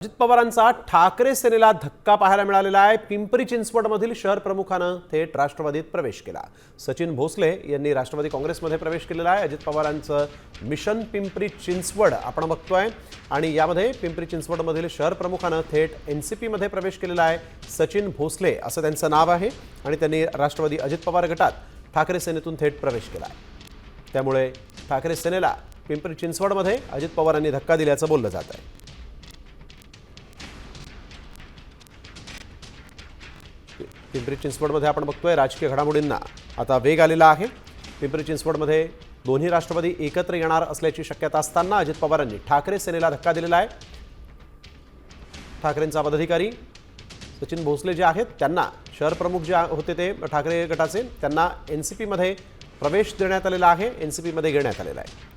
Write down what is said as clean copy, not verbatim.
अजित पवारांचा ठाकरे सेनेला धक्का पाहायला मिळालेला आहे। पिंपरी चिंचवडमधील शहर प्रमुखानं थेट राष्ट्रवादीत प्रवेश केला। सचिन भोसले यांनी राष्ट्रवादी काँग्रेसमध्ये प्रवेश केलेला आहे। अजित पवारांचं मिशन पिंपरी चिंचवड आपण बघतोय आणि यामध्ये पिंपरी चिंचवडमधील शहर प्रमुखानं थेट एनसीपी मध्ये प्रवेश केलेला आहे। सचिन भोसले असं त्यांचं नाव आहे आणि त्यांनी राष्ट्रवादी अजित पवार गटात ठाकरे सेनेतून थेट प्रवेश केला आहे। त्यामुळे ठाकरे सेनेला पिंपरी चिंचवडमध्ये अजित पवारांनी धक्का दिल्याचं बोललं जात आहे। पिंपरी चिंचवडमध्ये आपण बघतोय राजकीय घडामोडींना आता वेग आलेला आहे। पिंपरी चिंचवडमध्ये दोन्ही राष्ट्रवादी एकत्र येणार असल्याची शक्यता असताना अजित पवारांनी ठाकरे सेनेला धक्का दिलेला आहे। ठाकरेंचा पदाधिकारी सचिन भोसले जे आहेत त्यांना शहर प्रमुख जे होते ते ठाकरे गटाचे त्यांना एनसीपी मध्ये प्रवेश देण्यात आलेला आहे, एनसीपी मध्ये घेण्यात आलेला आहे।